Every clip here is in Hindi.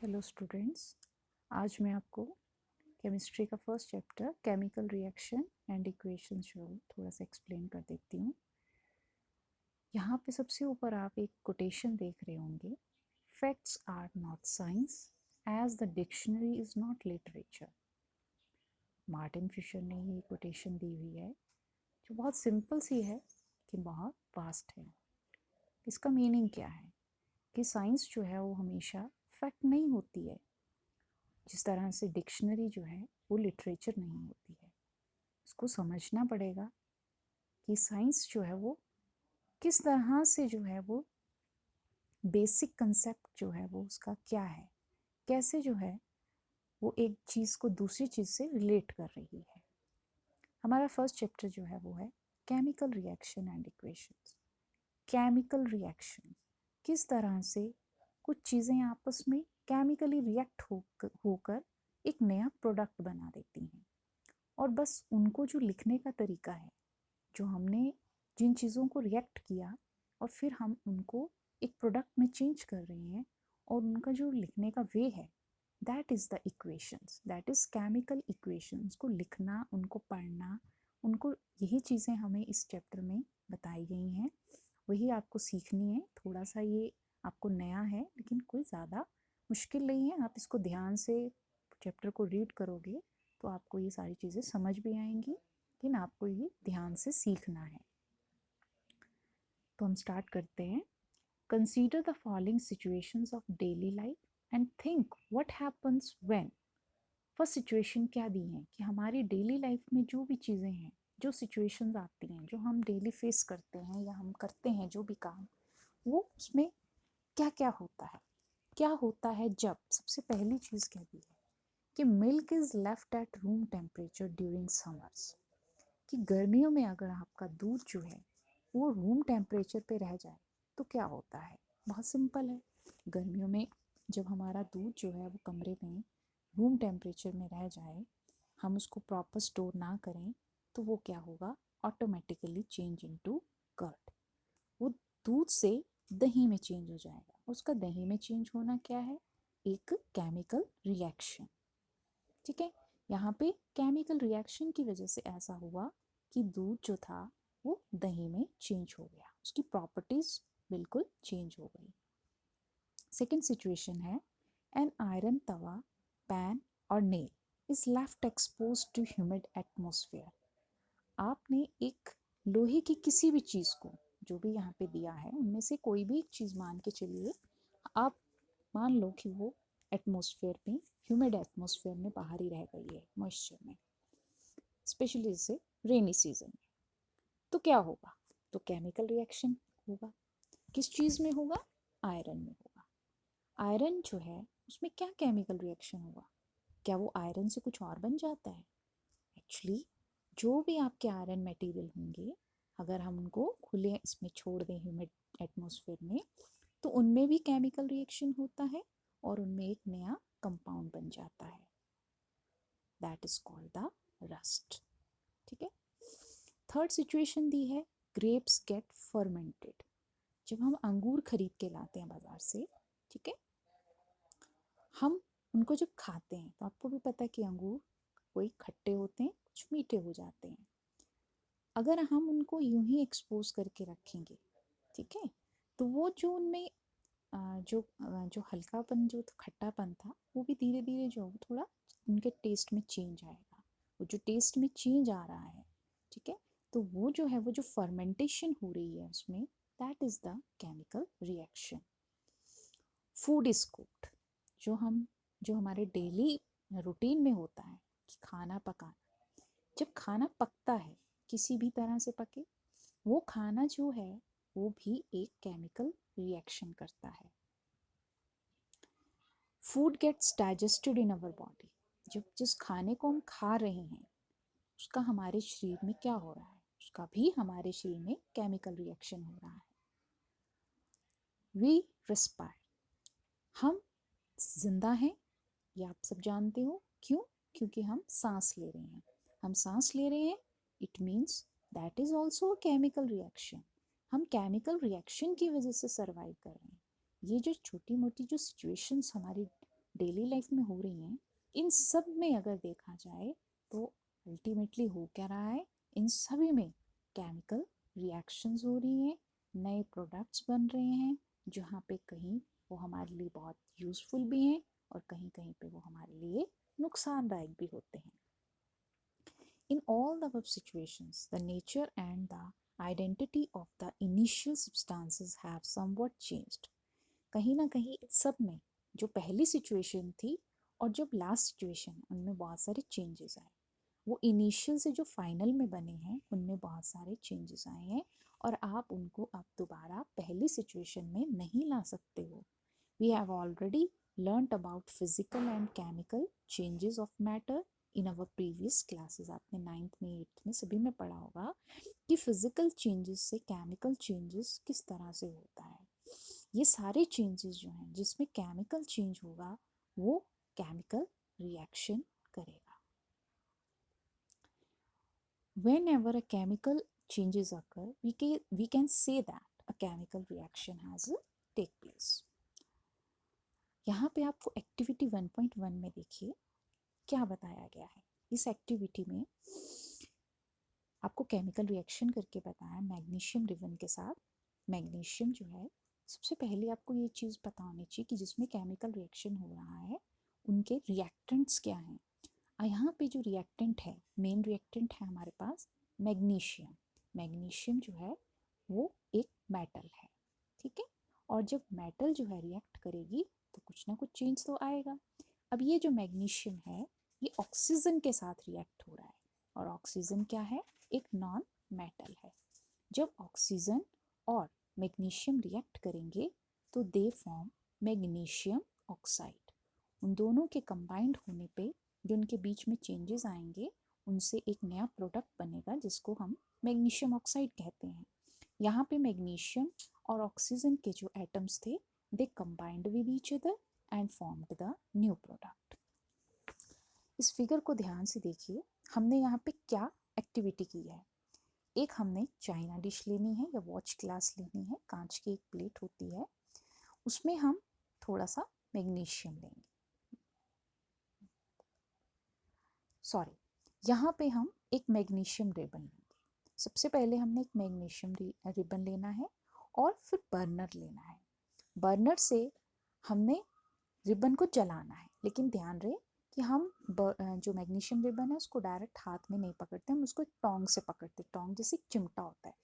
हेलो स्टूडेंट्स, आज मैं आपको केमिस्ट्री का first chapter chemical reaction and equation जो थोड़ा सा एक्सप्लेन कर देती हूँ। यहाँ पे सबसे ऊपर आप एक कोटेशन देख रहे होंगे, facts are not science as the dictionary is not literature. Martin Fisher ने ये कोटेशन दी हुई है जो बहुत सिंपल सी है कि बहुत वास्ट है। इसका मीनिंग क्या है कि साइंस जो है वो हमेशा फैक्ट नहीं होती है, जिस तरह से डिक्शनरी जो है वो लिटरेचर नहीं होती है। इसको समझना पड़ेगा कि साइंस जो है वो किस तरह से जो है वो बेसिक कंसेप्ट जो है वो उसका क्या है, कैसे जो है वो एक चीज़ को दूसरी चीज़ से रिलेट कर रही है। हमारा फर्स्ट चैप्टर जो है वो है chemical reaction and equations. Chemical reaction, किस तरह से कुछ चीज़ें आपस में केमिकली रिएक्ट होकर एक नया प्रोडक्ट बना देती हैं, और बस उनको जो लिखने का तरीका है, जो हमने जिन चीज़ों को रिएक्ट किया और फिर हम उनको एक प्रोडक्ट में चेंज कर रहे हैं, और उनका जो लिखने का वे है, that is the equations, that is chemical equations. को लिखना, उनको पढ़ना, उनको यही चीज़ें हमें इस चैप्टर में बताई गई हैं, वही आपको सीखनी है। थोड़ा सा ये आपको नया है लेकिन कोई ज़्यादा मुश्किल नहीं है। आप इसको ध्यान से चैप्टर को रीड करोगे तो आपको ये सारी चीज़ें समझ भी आएंगी, लेकिन आपको ये ध्यान से सीखना है। तो हम स्टार्ट करते हैं। Consider the following situations of daily life and think what happens when. First situation क्या दी है कि हमारी डेली लाइफ में जो भी चीज़ें हैं, जो सिचुएशंस आती हैं, जो हम डेली फेस करते हैं या हम करते हैं जो भी काम, वो उसमें क्या क्या होता है, क्या होता है जब। सबसे पहली चीज़ क्या दी है कि milk is left at room temperature during summers. कि गर्मियों में अगर आपका दूध जो है वो रूम टेम्परेचर पे रह जाए तो क्या होता है। बहुत सिंपल है। गर्मियों में जब हमारा दूध जो है वो कमरे में रूम टेम्परेचर में रह जाए, हम उसको प्रॉपर स्टोर ना करें, तो वो क्या होगा, ऑटोमेटिकली चेंज इनटू कर्ड। वो दूध से दही में चेंज हो जाएगा। उसका दही में चेंज होना क्या है, एक केमिकल रिएक्शन। ठीक है, यहाँ पे केमिकल रिएक्शन की वजह से ऐसा हुआ कि दूध जो था वो दही में चेंज हो गया, उसकी प्रॉपर्टीज बिल्कुल चेंज हो गई। सेकेंड सिचुएशन है, एन आयरन तवा, पैन और nail is left expose to humid atmosphere. आपने एक लोहे की किसी भी चीज़ को, जो भी यहाँ पे दिया है उनमें से कोई भी एक चीज़ मान के चलिए, आप मान लो कि वो एटमॉस्फेयर में, ह्यूमिड एटमॉस्फेयर में बाहर ही रह गई है, मॉइस्चर में, स्पेशली जैसे रेनी सीजन में, तो क्या होगा, तो केमिकल रिएक्शन होगा। किस चीज़ में होगा, आयरन में होगा। आयरन जो है उसमें क्या केमिकल रिएक्शन होगा, क्या वो आयरन से कुछ और बन जाता है। एक्चुअली जो भी आपके आयरन मटेरियल होंगे, अगर हम उनको खुले इसमें छोड़ दें ह्यूमिड एटमॉस्फेयर में, तो उनमें भी केमिकल रिएक्शन होता है और उनमें एक नया कंपाउंड बन जाता है, that is called the rust. ठीक है। थर्ड सिचुएशन दी है, ग्रेप्स गेट फर्मेंटेड। जब हम अंगूर खरीद के लाते हैं बाजार से, ठीक है, हम उनको जब खाते हैं तो आपको भी पता है कि अंगूर कोई खट्टे होते हैं, कुछ मीठे हो जाते हैं। अगर हम उनको यूं ही एक्सपोज करके रखेंगे, ठीक है, तो वो जो उनमें जो हल्कापन, जो खट्टापन था, वो भी धीरे धीरे जो थोड़ा उनके टेस्ट में चेंज आएगा। वो जो टेस्ट में चेंज आ रहा है, ठीक है, तो वो जो है, वो जो फर्मेंटेशन हो रही है उसमें, that is the chemical reaction. Food is cooked, जो हमारे डेली रूटीन में होता है कि खाना पकाना, जब खाना पकता है, किसी भी तरह से पके, वो खाना जो है वो भी एक केमिकल रिएक्शन करता है। Food gets digested in our body, जब जिस खाने को हम खा रहे हैं उसका हमारे शरीर में क्या हो रहा है, उसका भी हमारे शरीर में केमिकल रिएक्शन हो रहा है। वी रेस्पायर, हम जिंदा हैं, ये आप सब जानते हो। क्यों, क्योंकि हम सांस ले रहे हैं। हम सांस ले रहे हैं, it means that is also chemical reaction. हम केमिकल रिएक्शन की वजह से सर्वाइव कर रहे हैं। ये जो छोटी मोटी जो सिचुएशंस हमारी डेली लाइफ में हो रही हैं, इन सब में अगर देखा जाए तो अल्टीमेटली हो क्या रहा है, इन सभी में केमिकल रिएक्शंस हो रही हैं, नए प्रोडक्ट्स बन रहे हैं, जहाँ पे कहीं वो हमारे लिए बहुत यूज़फुल भी हैं और कहीं कहीं पे वो हमारे लिए नुकसानदायक भी होते हैं. In all the above situations, the nature and the identity of the initial substances have somewhat changed. कहीं ना कहीं इस सब में जो पहली सिचुएशन थी और जो लास्ट सिचुएशन, उनमें बहुत सारे चेंजेस आए. वो इनिशियल से जो फाइनल में बने हैं उनमें बहुत सारे चेंजेस आए हैं और आप उनको अब दोबारा पहली सिचुएशन में नहीं ला सकते हो. We have already learnt about physical and chemical changes of matter in our previous classes. आपने 9th में 8th में सभी में पढ़ा होगा कि फिजिकल चेंजेस से केमिकल चेंजेस किस तरह से होता है. ये सारे चेंजेस जो हैं जिसमें केमिकल चेंज होगा वो केमिकल रिएक्शन करेगा. Whenever a chemical changes occur, we can say that a chemical reaction has take place. यहाँ पे आपको एक्टिविटी 1.1 में देखिए क्या बताया गया है. इस एक्टिविटी में आपको केमिकल रिएक्शन करके बताया मैग्नीशियम रिबन के साथ. मैग्नीशियम जो है, सबसे पहले आपको ये चीज़ पता होनी चाहिए कि जिसमें केमिकल रिएक्शन हो रहा है उनके रिएक्टेंट्स क्या हैं. यहाँ पे जो रिएक्टेंट है, मेन रिएक्टेंट है हमारे पास मैग्नीशियम. मैग्नीशियम जो है वो एक मेटल है, ठीक है. और जब मेटल जो है रिएक्ट करेगी तो कुछ ना कुछ चेंज तो आएगा. अब ये जो मैग्नीशियम है ये ऑक्सीजन के साथ रिएक्ट हो रहा है और ऑक्सीजन क्या है, एक नॉन मेटल है. जब ऑक्सीजन और मैग्नीशियम रिएक्ट करेंगे तो दे फॉर्म मैग्नीशियम ऑक्साइड. उन दोनों के कंबाइंड होने पे जो उनके बीच में चेंजेस आएंगे उनसे एक नया प्रोडक्ट बनेगा जिसको हम मैग्नीशियम ऑक्साइड कहते हैं. यहाँ पे मैग्नीशियम और ऑक्सीजन के जो एटम्स थे they combined with each other and formed the new product. इस फिगर को ध्यान से देखिए. हमने यहाँ पे क्या एक्टिविटी की है. एक हमने चाइना डिश लेनी है या वॉच ग्लास लेनी है, कांच की एक प्लेट होती है, उसमें हम थोड़ा सा मैग्नीशियम लेंगे. सॉरी, यहाँ पे हम एक मैग्नीशियम रिबन लेंगे. सबसे पहले हमने एक मैग्नीशियम रिबन लेना है और फिर बर्नर लेना है. बर्नर से हमने रिबन को जलाना है, लेकिन ध्यान रहे कि हम जो मैग्नीशियम रिबन है उसको डायरेक्ट हाथ में नहीं पकड़ते, हम उसको एक टोंग से पकड़ते. टोंग जैसे एक चिमटा होता है,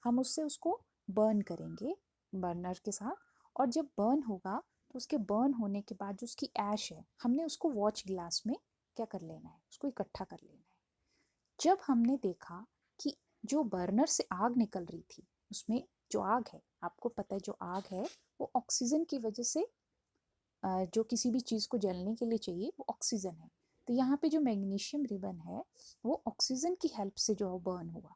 हम उससे उसको बर्न करेंगे बर्नर के साथ. और जब बर्न होगा तो उसके बर्न होने के बाद जो उसकी ऐश है हमने उसको वॉच ग्लास में क्या कर लेना है, उसको इकट्ठा कर लेना है. जब हमने देखा कि जो बर्नर से आग निकल रही थी उसमें जो आग है, आपको पता है जो आग है वो ऑक्सीजन की वजह से जो किसी भी चीज़ को जलने के लिए चाहिए वो ऑक्सीजन है. तो यहाँ पे जो मैग्नीशियम रिबन है वो ऑक्सीजन की हेल्प से जो है बर्न हुआ.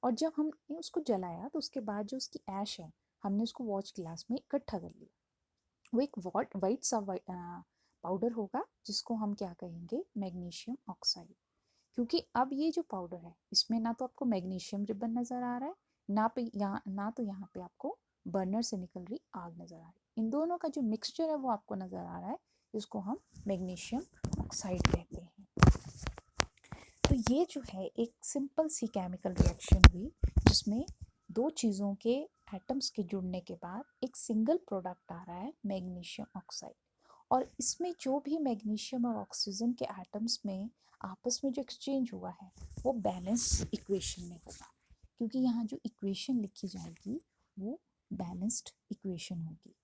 और जब हमने उसको जलाया तो उसके बाद जो उसकी ऐश है हमने उसको वॉच ग्लास में इकट्ठा कर लिया. वो एक वाइट सा पाउडर होगा जिसको हम क्या कहेंगे, मैग्नीशियम ऑक्साइड. क्योंकि अब ये जो पाउडर है इसमें ना तो आपको मैग्नीशियम रिबन नज़र आ रहा है, ना तो यहाँ पे आपको बर्नर से निकल रही आग नज़र आ रही. इन दोनों का जो मिक्सचर है वो आपको नज़र आ रहा है, जिसको हम मैग्नीशियम ऑक्साइड कहते हैं. तो ये जो है एक सिंपल सी केमिकल रिएक्शन हुई जिसमें दो चीज़ों के एटम्स के जुड़ने के बाद एक सिंगल प्रोडक्ट आ रहा है मैग्नीशियम ऑक्साइड. और इसमें जो भी मैग्नीशियम और ऑक्सीजन के एटम्स में आपस में जो एक्सचेंज हुआ है वो बैलेंस इक्वेशन में होगा, क्योंकि यहाँ जो इक्वेशन लिखी जाएगी वो बैलेंस्ड इक्वेशन होगी.